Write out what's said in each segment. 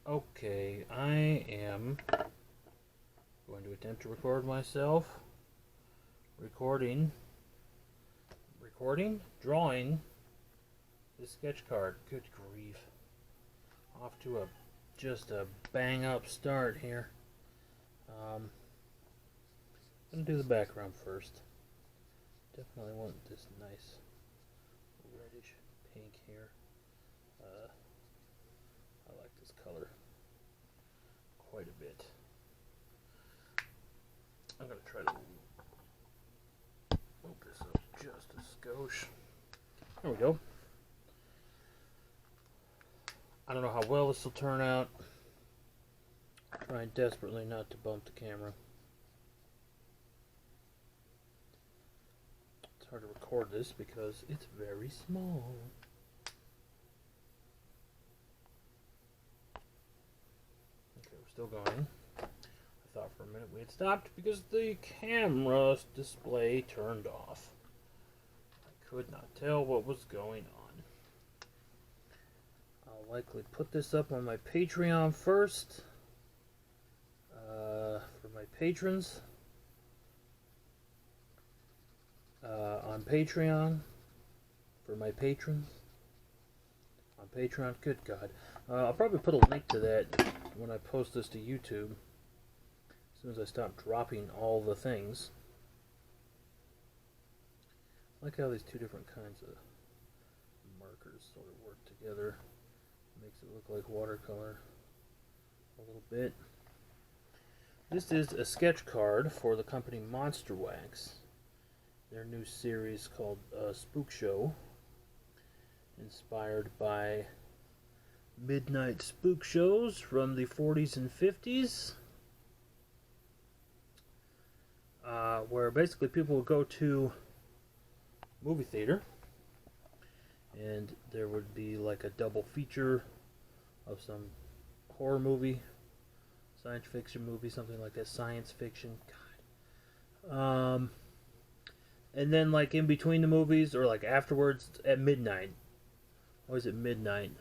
Okay, I am going to attempt to record myself drawing this sketch card. Good grief. Off to just a bang up start here. I'm going to do the background first. Definitely want this nice reddish pink here. I like this color quite a bit. I'm going to try to move this up just a skosh. There we go. I don't know how well this will turn out. I'm trying desperately not to bump the camera. It's hard to record this because it's very small. Okay, we're still going. I thought for a minute we had stopped because the camera display turned off. I could not tell what was going on. I'll likely put this up on my Patreon first. For my patrons. On Patreon. For my patrons. On Patreon. Good God. I'll probably put a link to that when I post this to YouTube. As soon as I stop dropping all the things. I like how these two different kinds of markers sort of work together. Makes it look like watercolor a little bit. This is a sketch card for the company Monster Wax. Their new series called Spook Show. Inspired by midnight spook shows from the 40s and 50s. Where basically people would go to movie theater and there would be like a double feature of some horror movie, science fiction movie, something like that, science fiction. God. And then like in between the movies or like afterwards at midnight, always at midnight,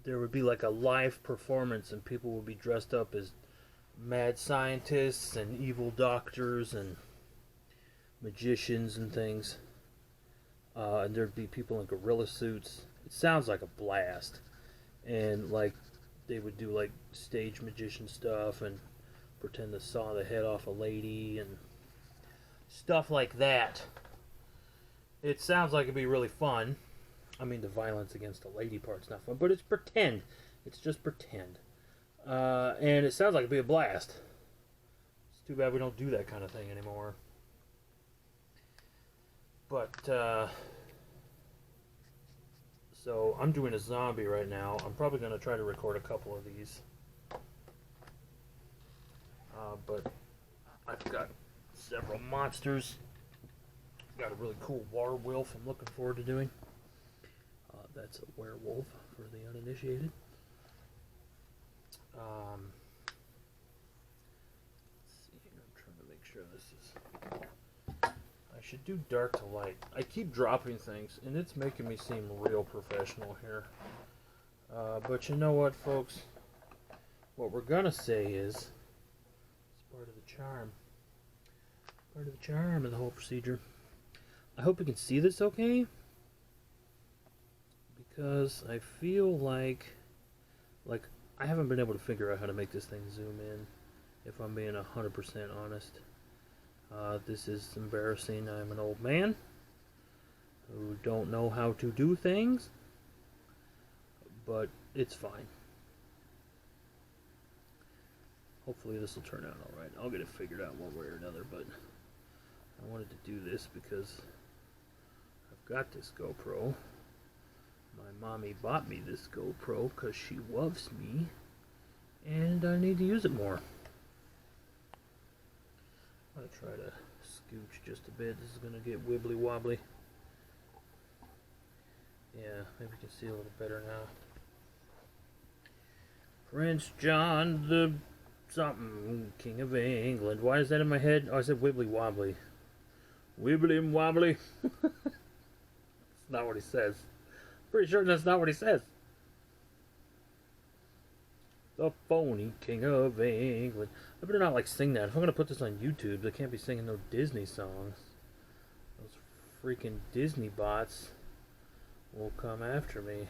there would be like a live performance and people would be dressed up as mad scientists and evil doctors and magicians and things. And there'd be people in gorilla suits. It sounds like a blast. And like they would do like stage magician stuff and pretend to saw the head off a lady and stuff like that. It sounds like it'd be really fun. I mean, the violence against a lady part's not fun, but it's pretend. It's just pretend. And it sounds like it'd be a blast. It's too bad we don't do that kind of thing anymore. But, so I'm doing a zombie right now. I'm probably going to try to record a couple of these. But I've got several monsters. Got a really cool werewolf I'm looking forward to doing. That's a werewolf for the uninitiated. Let's see here. I'm trying to make sure this is... I should do dark to light. I keep dropping things, and it's making me seem real professional here. But you know what, folks? What we're gonna say is, it's part of the charm. Part of the charm of the whole procedure. I hope you can see this okay. Because I feel like I haven't been able to figure out how to make this thing zoom in, if I'm being 100% honest. This is embarrassing. I'm an old man who don't know how to do things, but it's fine. Hopefully this will turn out alright. I'll get it figured out one way or another, but I wanted to do this because I've got this GoPro. My mommy bought me this GoPro because she loves me, and I need to use it more. I'm going to try to scooch just a bit. This is going to get wibbly wobbly. Yeah, maybe you can see a little better now. Prince John the something, King of England. Why is that in my head? Oh, I said wibbly wobbly. Wibbly wobbly. That's not what he says. Pretty sure that's not what he says. the phony king of England. I better not like sing that. If I'm gonna put this on YouTube, I can't be singing no Disney songs. Those freaking Disney bots will come after me.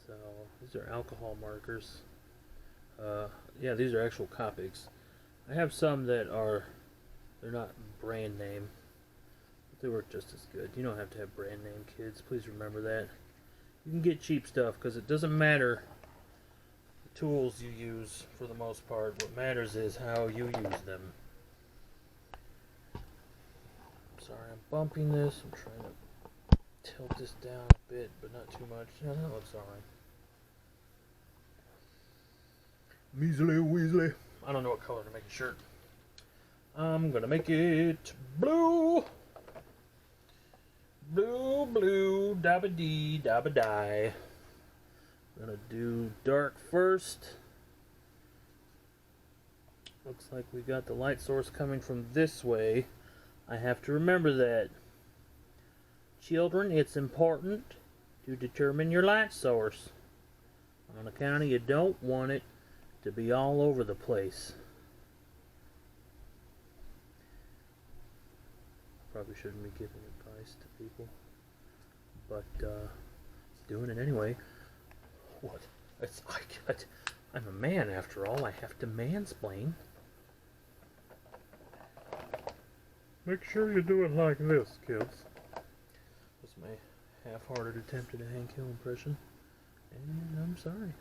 So these are alcohol markers. Yeah, these are actual Copics. I have some that are, they're not brand name, but they work just as good. You don't have to have brand name, kids. Please remember that. You can get cheap stuff because it doesn't matter the tools you use for the most part. What matters is how you use them. Sorry, I'm bumping this. I'm trying to tilt this down a bit, but not too much. Yeah, that looks alright. Measly Weasley. I don't know what color to make a shirt. I'm gonna make it blue. Blue, blue, dabba dee, dabba die. Gonna do dark first. Looks like we got the light source coming from this way. I have to remember that. Children, it's important to determine your light source. On account of you don't want it to be all over the place. Probably shouldn't be giving advice to people, but doing it anyway. What? I'm a man after all. I have to mansplain. Make sure you do it like this, kids. That's my half-hearted attempt at a Hank Hill impression, and I'm sorry.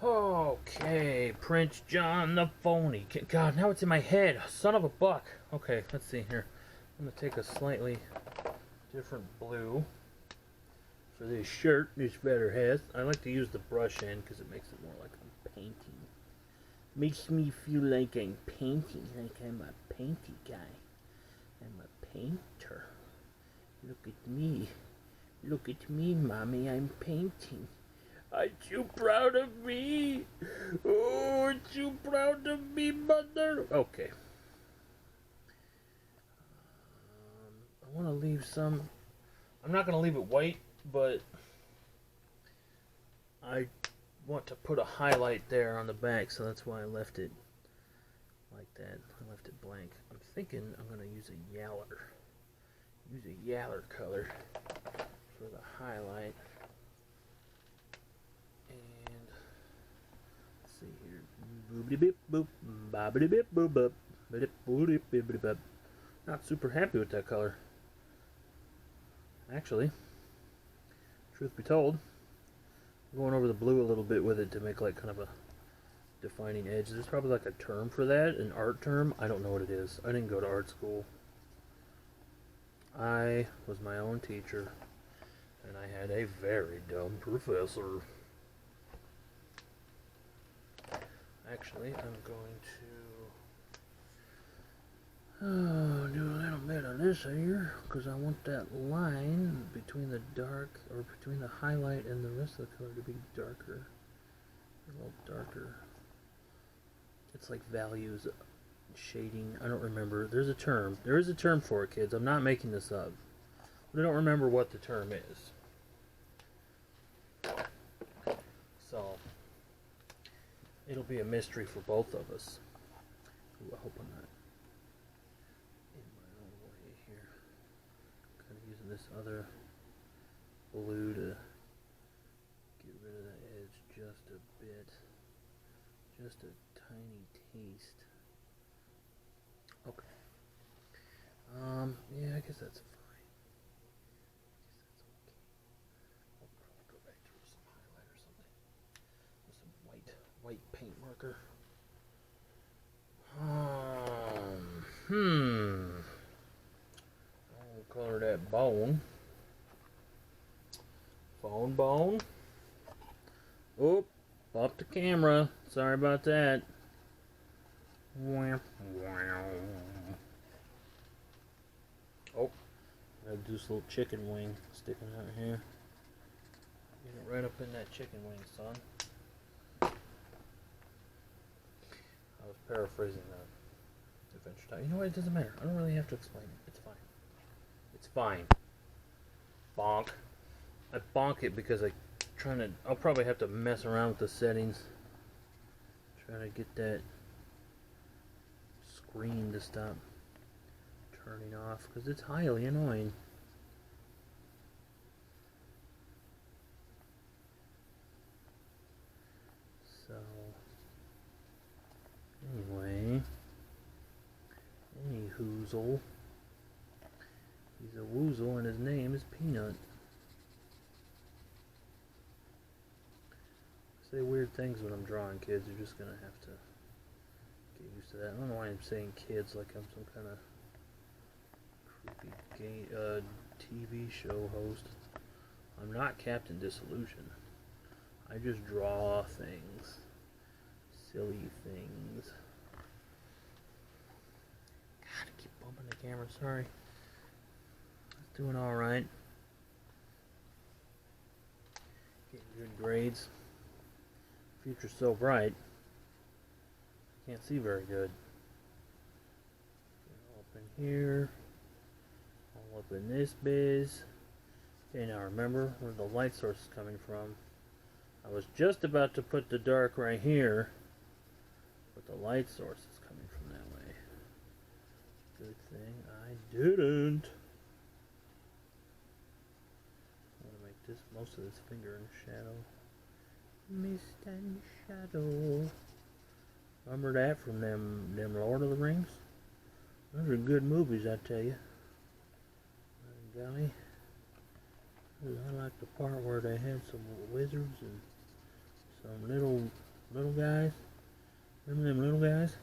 Okay, Prince John the Phony. God, now it's in my head. Son of a buck. Okay, let's see here. I'm going to take a slightly different blue for this shirt this feather has. I like to use the brush end because it makes it more like I'm painting. Makes me feel like I'm painting, like I'm a painty guy. I'm a painter. Look at me. Look at me, Mommy. I'm painting. Aren't you proud of me? Oh, aren't you proud of me, Mother? Okay. I want to leave some... I'm not going to leave it white, but I want to put a highlight there on the back, so that's why I left it like that. I left it blank. I'm thinking I'm going to use a yaller. Use a yaller color for the highlight. See here. Boop boop boop boop boop. Not super happy with that color. Actually, truth be told, I'm going over the blue a little bit with it to make like kind of a defining edge. There's probably like a term for that, an art term. I don't know what it is. I didn't go to art school. I was my own teacher, and I had a very dumb professor. Actually, I'm going to do a little bit of this here because I want that line between the dark, or between the highlight and the rest of the color to be darker. A little darker. It's like values shading. I don't remember. There's a term. There is a term for it, kids. I'm not making this up. But I don't remember what the term is. So it'll be a mystery for both of us. Ooh, I hope I'm not in my own way here. Kind of using this other blue to get rid of the edge just a bit. Just a tiny taste. Okay. Yeah, I guess that's fine. I guess that's okay. I'll probably go back to some highlight or something. With some white paint marker. I'll color that bone. Bone. Oop, off the camera. Sorry about that. Oh, gotta do this little chicken wing sticking out here. Get it right up in that chicken wing, son. I was paraphrasing that Adventure Time. You know what? It doesn't matter. I don't really have to explain it. It's fine. It's fine. bonk. I bonk it because I'll probably have to mess around with the settings. Trying to get that screen to stop turning off because it's highly annoying. So, anyway, any hoozle. He's a woozle and his name is Peanut. I say weird things when I'm drawing kids. You're just gonna have to get used to that. I don't know why I'm saying kids like I'm some kind of creepy TV show host. I'm not Captain Disillusion. I just draw things. Silly things. God, I keep bumping the camera, sorry. It's doing alright. Getting good grades. Future's so bright. Can't see very good. All up in here. All up in this biz. Okay, now remember where the light source is coming from. I was just about to put the dark right here, but the light source is coming from that way. Good thing I didn't. I want to make this most of this finger in shadow. Mist and shadow. Remember that from them Lord of the Rings? Those are good movies, I tell you. Golly. I like the part where they had some wizards and some little guys. Remember them little guys?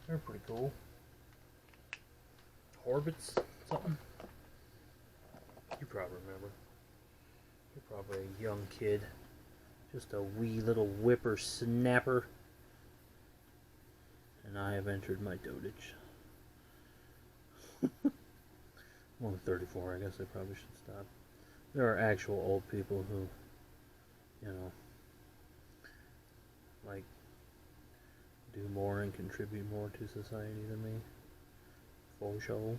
They're pretty cool. Hobbits, something. You probably remember. You're probably a young kid. Just a wee little whippersnapper. And I have entered my dotage. I'm only 34, I guess I probably should stop. There are actual old people who, you know, like, do more and contribute more to society than me. For sure.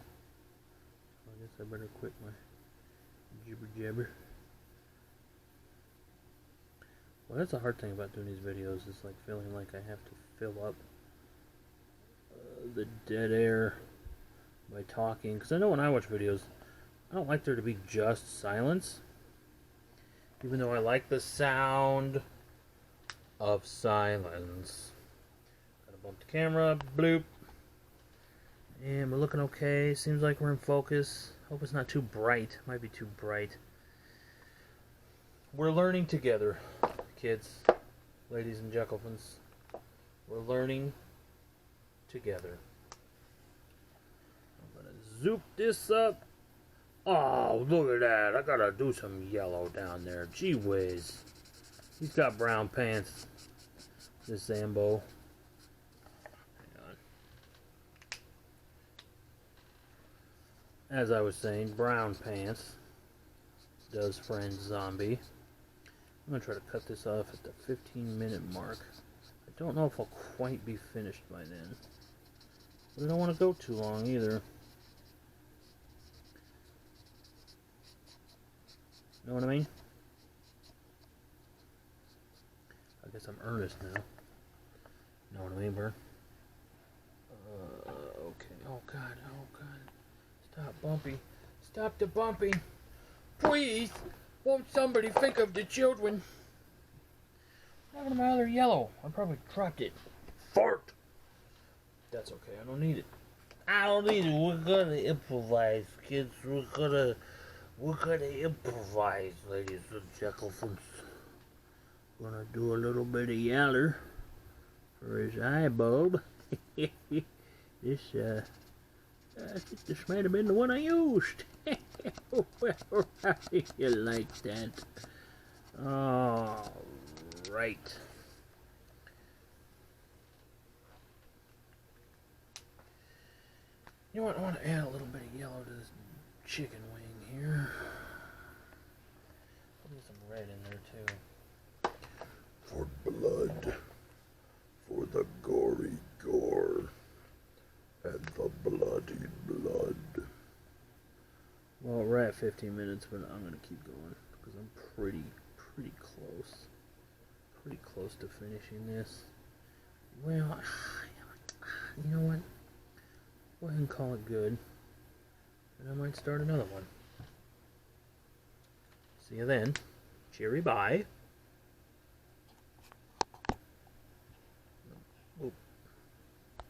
I guess I better quit my jibber jabber. Well, that's the hard thing about doing these videos, is like feeling like I have to fill up the dead air by talking. Because I know when I watch videos, I don't like there to be just silence. Even though I like the sound of silence. Gotta bump the camera, bloop. And we're looking okay. Seems like we're in focus. Hope it's not too bright. Might be too bright. We're learning together, kids, ladies and gentlemen. We're learning together. I'm gonna zoop this up. Oh, look at that. I gotta do some yellow down there. Gee whiz. He's got brown pants. This Zambo. Hang on. As I was saying, brown pants does friend zombie. I'm gonna try to cut this off at the 15-minute mark. I don't know if I'll quite be finished by then. But I don't want to go too long either. Know what I mean? I guess I'm earnest now. Know what I mean, Bert? Okay. Oh, God. Oh, God. Stop bumpy. Stop the bumping. Please. Won't somebody think of the children? What happened to my other yellow? I probably dropped it. Fart! That's okay. I don't need it. I don't need it. We're gonna improvise, kids. We're gonna improvise, ladies and gentlemen. We're gonna do a little bit of yaller for his eye bulb. I think this might have been the one I used. Well, how do you like that? All right. You know what? I want to add a little bit of yellow to this chicken wing here. Put some red in there too. For blood. For the gory gore. And the bloody blood. Well, red. at 15 minutes, but I'm gonna keep going because I'm pretty close to finishing this. Well, you know what? Go ahead and call it good, and I might start another one. See you then. Cheery bye.